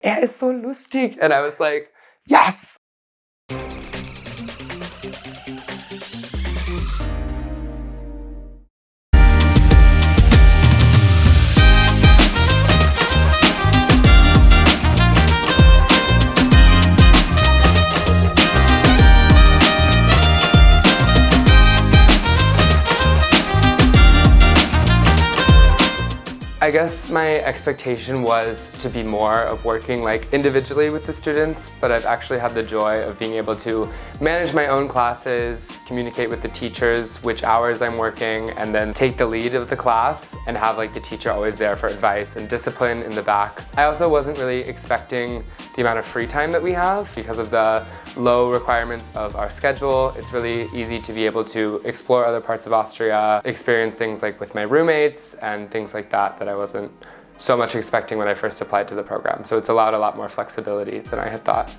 ist so lustig. And I was like, yes! I guess my expectation was to be more of working like individually with the students, but I've actually had the joy of being able to manage my own classes, communicate with the teachers which hours I'm working, and then take the lead of the class and have like the teacher always there for advice and discipline in the back. I also wasn't really expecting the amount of free time that we have because of the low requirements of our schedule. It's really easy to be able to explore other parts of Austria, experience things like with my roommates and things like that I wasn't so much expecting when I first applied to the program. So it's allowed a lot more flexibility than I had thought.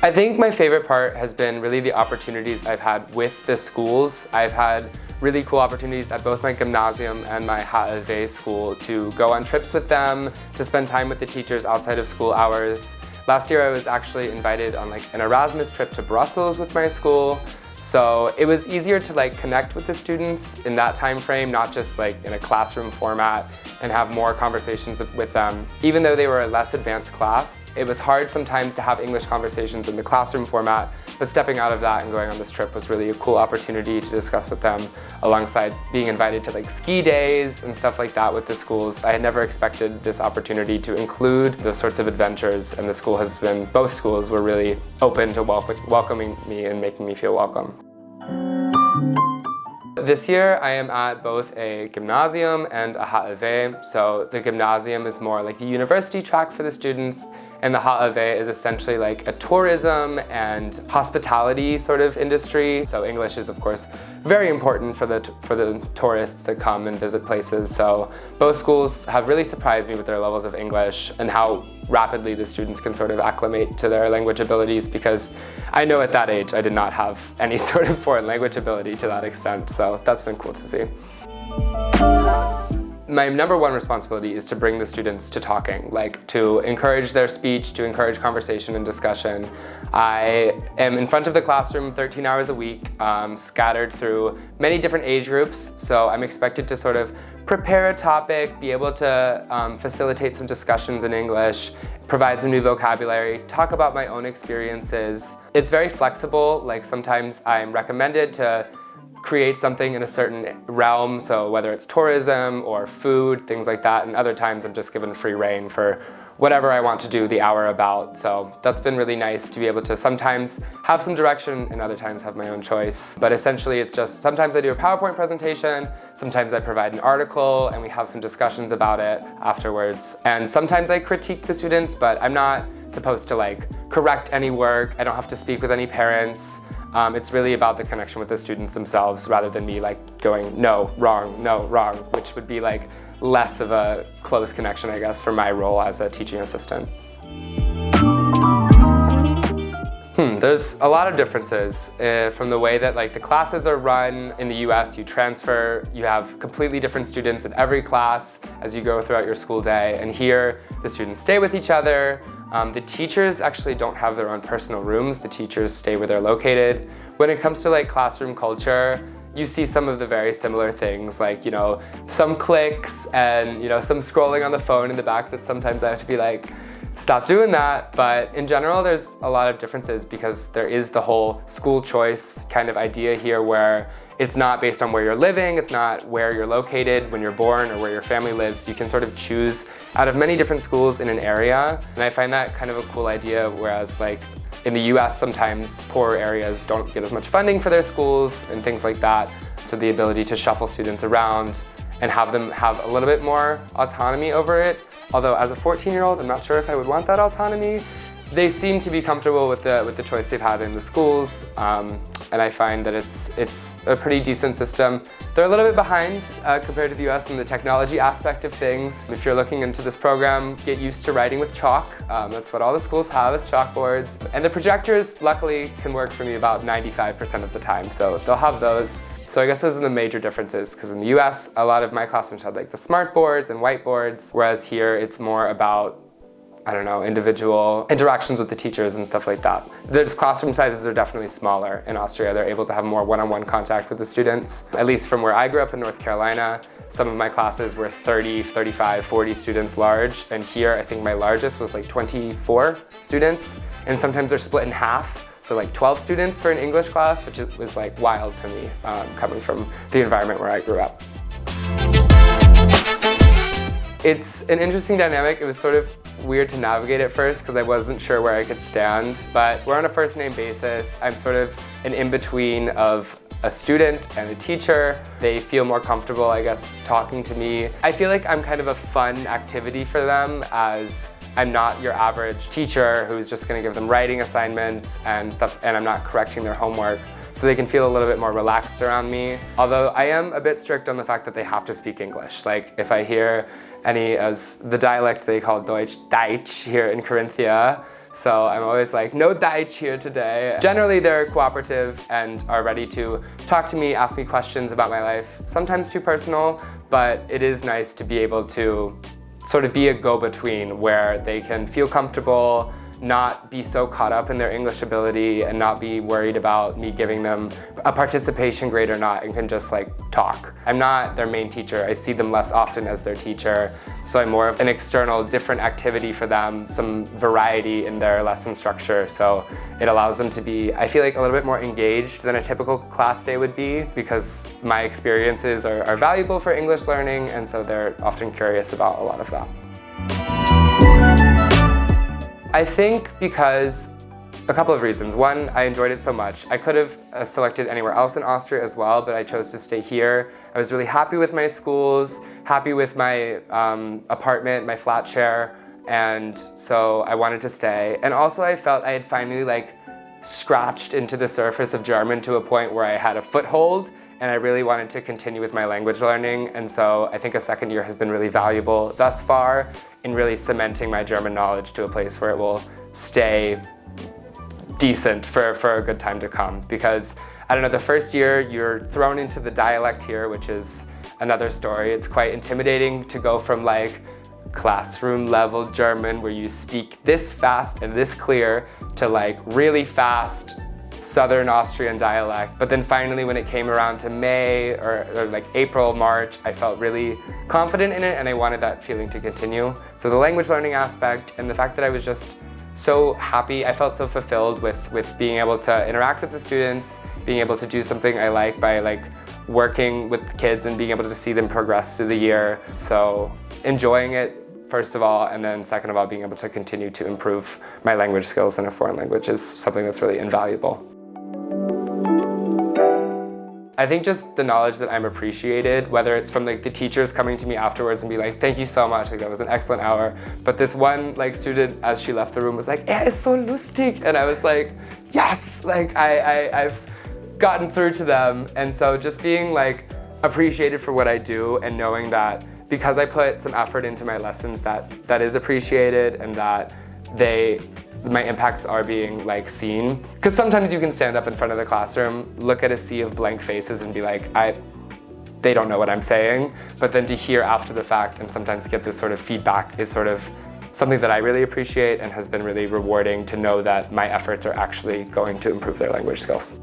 I think my favorite part has been really the opportunities I've had with the schools. I've had really cool opportunities at both my gymnasium and my HLW school to go on trips with them, to spend time with the teachers outside of school hours. Last year I was actually invited on like an Erasmus trip to Brussels with my school. So it was easier to like connect with the students in that time frame, not just like in a classroom format, and have more conversations with them. Even though they were a less advanced class, it was hard sometimes to have English conversations in the classroom format, but stepping out of that and going on this trip was really a cool opportunity to discuss with them alongside being invited to like ski days and stuff like that with the schools. I had never expected this opportunity to include those sorts of adventures, and the school has been, both schools were really open to welcoming me and making me feel welcome. This year I am at both a gymnasium and a HLW. So the gymnasium is more like the university track for the students, and the HLW is essentially like a tourism and hospitality sort of industry. So English is of course very important for the tourists that come and visit places. So both schools have really surprised me with their levels of English and how rapidly the students can sort of acclimate to their language abilities, because I know at that age I did not have any sort of foreign language ability to that extent. So that's been cool to see. My number one responsibility is to bring the students to talking, like to encourage their speech, to encourage conversation and discussion. I am in front of the classroom 13 hours a week, scattered through many different age groups, so I'm expected to sort of prepare a topic, be able to facilitate some discussions in English, provide some new vocabulary, talk about my own experiences. It's very flexible, like sometimes I'm recommended to create something in a certain realm, so whether it's tourism or food, things like that, and other times I'm just given free rein for whatever I want to do the hour about. So that's been really nice to be able to sometimes have some direction and other times have my own choice. But essentially it's just sometimes I do a PowerPoint presentation, sometimes I provide an article and we have some discussions about it afterwards. And sometimes I critique the students, but I'm not supposed to like correct any work. I don't have to speak with any parents. It's really about the connection with the students themselves rather than me like going, no, wrong, which would be like less of a close connection, I guess, for my role as a teaching assistant. There's a lot of differences from the way that like the classes are run. In the US, you transfer, you have completely different students in every class as you go throughout your school day. And here, the students stay with each other. The teachers actually don't have their own personal rooms. The teachers stay where they're located. When it comes to like classroom culture, you see some of the very similar things, like, you know, some clicks and, you know, some scrolling on the phone in the back that sometimes I have to be like, stop doing that. But in general, there's a lot of differences because there is the whole school choice kind of idea here where it's not based on where you're living, it's not where you're located when you're born or where your family lives. You can sort of choose out of many different schools in an area. And I find that kind of a cool idea, whereas like in the US, sometimes poorer areas don't get as much funding for their schools and things like that. So the ability to shuffle students around and have them have a little bit more autonomy over it. Although as a 14-year-old, I'm not sure if I would want that autonomy. They seem to be comfortable with the choice they've had in the schools, and I find that it's a pretty decent system. They're a little bit behind compared to the US in the technology aspect of things. If you're looking into this program, get used to writing with chalk. That's what all the schools have, is chalkboards. And the projectors, luckily, can work for me about 95% of the time, so they'll have those. So I guess those are the major differences, because in the US, a lot of my classrooms had like the smart boards and whiteboards, whereas here it's more about, I don't know, individual interactions with the teachers and stuff like that. The classroom sizes are definitely smaller in Austria. They're able to have more one-on-one contact with the students. At least from where I grew up in North Carolina, some of my classes were 30, 35, 40 students large, and here I think my largest was like 24 students, and sometimes they're split in half, so like 12 students for an English class, which was like wild to me, coming from the environment where I grew up. It's an interesting dynamic. It was sort of weird to navigate at first because I wasn't sure where I could stand, but we're on a first name basis. I'm sort of an in-between of a student and a teacher. They feel more comfortable, I guess, talking to me. I feel like I'm kind of a fun activity for them, as I'm not your average teacher who's just gonna give them writing assignments and stuff, and I'm not correcting their homework. So they can feel a little bit more relaxed around me. Although I am a bit strict on the fact that they have to speak English. Like if I hear any, as the dialect they call Deutsch here in Carinthia. So I'm always like, no Deutsch here today. Generally they're cooperative and are ready to talk to me, ask me questions about my life. Sometimes too personal, but it is nice to be able to sort of be a go-between where they can feel comfortable, not be so caught up in their English ability and not be worried about me giving them a participation grade or not, and can just like talk. I'm not their main teacher. I see them less often as their teacher, so I'm more of an external, different activity for them, some variety in their lesson structure, so it allows them to be, I feel like, a little bit more engaged than a typical class day would be, because my experiences are valuable for English learning, and so they're often curious about a lot of that. I think because a couple of reasons. One, I enjoyed it so much. I could have selected anywhere else in Austria as well, but I chose to stay here. I was really happy with my schools, happy with my apartment, my flat share, and so I wanted to stay. And also I felt I had finally like scratched into the surface of German to a point where I had a foothold, and I really wanted to continue with my language learning, and so I think a second year has been really valuable thus far in really cementing my German knowledge to a place where it will stay decent for a good time to come. Because, I don't know, the first year you're thrown into the dialect here, which is another story. It's quite intimidating to go from like classroom level German where you speak this fast and this clear to like really fast Southern Austrian dialect. But then finally when it came around to May or like April, March, I felt really confident in it and I wanted that feeling to continue. So the language learning aspect and the fact that I was just so happy, I felt so fulfilled with being able to interact with the students, being able to do something I like by like working with kids and being able to see them progress through the year. So enjoying it first of all, and then second of all, being able to continue to improve my language skills in a foreign language is something that's really invaluable. I think just the knowledge that I'm appreciated, whether it's from like the teachers coming to me afterwards and be like, thank you so much, like that was an excellent hour. But this one like student, as she left the room, was like, ist so lustig. And I was like, yes, like I've gotten through to them. And so just being like appreciated for what I do and knowing that because I put some effort into my lessons that is appreciated and that my impacts are being like seen. Because sometimes you can stand up in front of the classroom, look at a sea of blank faces and be like, they don't know what I'm saying. But then to hear after the fact and sometimes get this sort of feedback is sort of something that I really appreciate and has been really rewarding to know that my efforts are actually going to improve their language skills.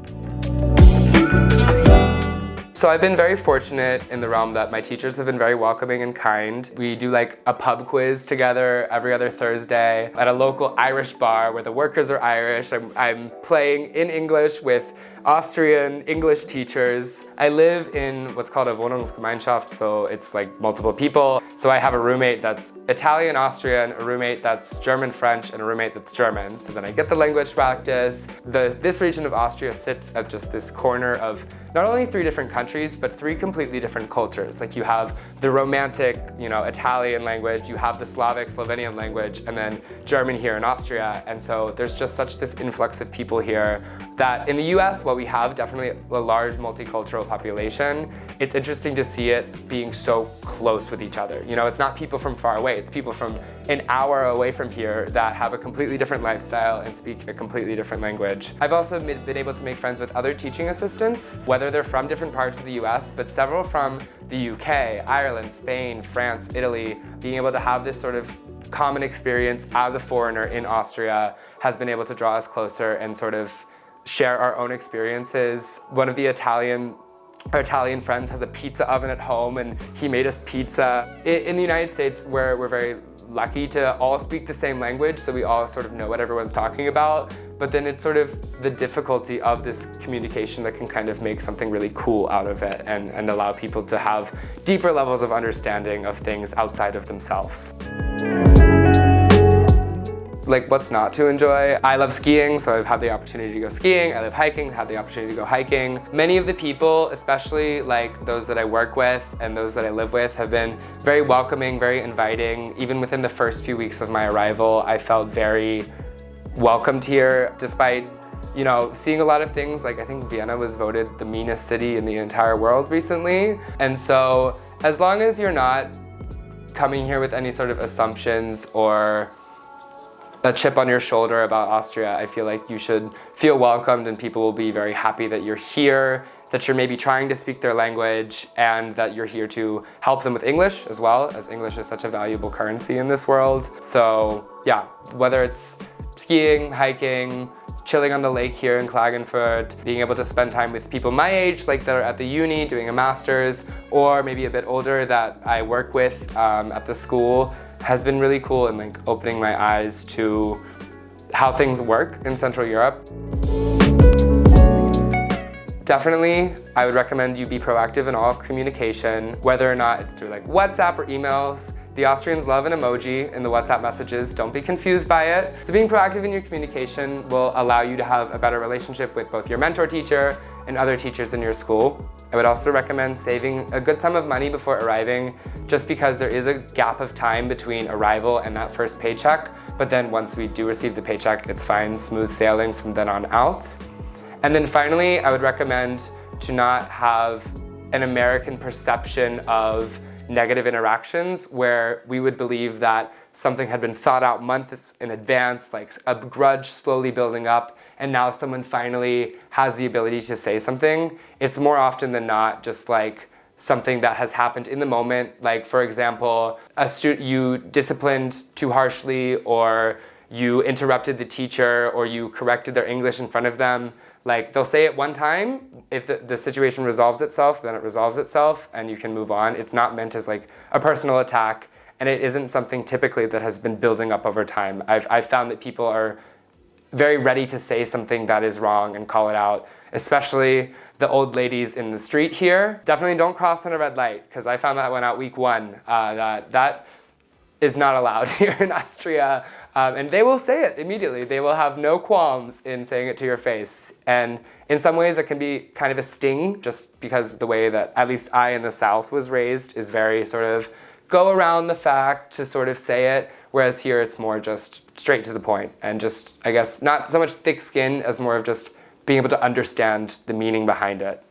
So I've been very fortunate in the realm that my teachers have been very welcoming and kind. We do like a pub quiz together every other Thursday at a local Irish bar where the workers are Irish. I'm playing in English with Austrian English teachers. I live in what's called a Wohnungsgemeinschaft, so it's like multiple people. So I have a roommate that's Italian Austrian, a roommate that's German French, and a roommate that's German. So then I get the language practice. This region of Austria sits at just this corner of not only 3 different countries, but 3 completely different cultures. Like you have the romantic, Italian language, you have the Slavic, Slovenian language, and then German here in Austria. And so there's just such this influx of people here that in the US, while we have definitely a large multicultural population, it's interesting to see it being so close with each other. You know, it's not people from far away, it's people from an hour away from here that have a completely different lifestyle and speak a completely different language. I've also been able to make friends with other teaching assistants, whether they're from different parts of the US, but several from the UK, Ireland, Spain, France, Italy. Being able to have this sort of common experience as a foreigner in Austria has been able to draw us closer and sort of share our own experiences. One of the our Italian friends has a pizza oven at home and he made us pizza. In the United States, we're very lucky to all speak the same language, so we all sort of know what everyone's talking about, but then it's sort of the difficulty of this communication that can kind of make something really cool out of it and allow people to have deeper levels of understanding of things outside of themselves. Like, what's not to enjoy? I love skiing, so I've had the opportunity to go skiing. I love hiking, had the opportunity to go hiking. Many of the people, especially like those that I work with and those that I live with, have been very welcoming, very inviting. Even within the first few weeks of my arrival, I felt very welcomed here, despite, you know, seeing a lot of things. Like, I think Vienna was voted the meanest city in the entire world recently. And so, as long as you're not coming here with any sort of assumptions or a chip on your shoulder about Austria, I feel like you should feel welcomed and people will be very happy that you're here, that you're maybe trying to speak their language, and that you're here to help them with English as well, as English is such a valuable currency in this world. So yeah, whether it's skiing, hiking, chilling on the lake here in Klagenfurt, being able to spend time with people my age, like that are at the uni doing a master's, or maybe a bit older that I work with at the school, has been really cool and like opening my eyes to how things work in Central Europe. Definitely, I would recommend you be proactive in all communication, whether or not it's through like WhatsApp or emails. The Austrians love an emoji in the WhatsApp messages, don't be confused by it. So being proactive in your communication will allow you to have a better relationship with both your mentor teacher and other teachers in your school. I would also recommend saving a good sum of money before arriving, just because there is a gap of time between arrival and that first paycheck. But then once we do receive the paycheck, it's fine, smooth sailing from then on out. And then finally, I would recommend to not have an American perception of negative interactions where we would believe that something had been thought out months in advance, like a grudge slowly building up, and now someone finally has the ability to say something. It's more often than not just like something that has happened in the moment. Like, for example, you disciplined too harshly, or you interrupted the teacher, or you corrected their English in front of them. Like, they'll say it one time. If the situation resolves itself, then it resolves itself and you can move on. It's not meant as like a personal attack, and it isn't something typically that has been building up over time. I've found that people are very ready to say something that is wrong and call it out, especially the old ladies in the street here. Definitely don't cross on a red light, because I found that one out week one, that is not allowed here in Austria. And they will say it immediately. They will have no qualms in saying it to your face. And in some ways it can be kind of a sting, just because the way that at least I in the South was raised is very sort of go around the fact to sort of say it. Whereas here it's more just straight to the point, and just, I guess, not so much thick skin as more of just being able to understand the meaning behind it.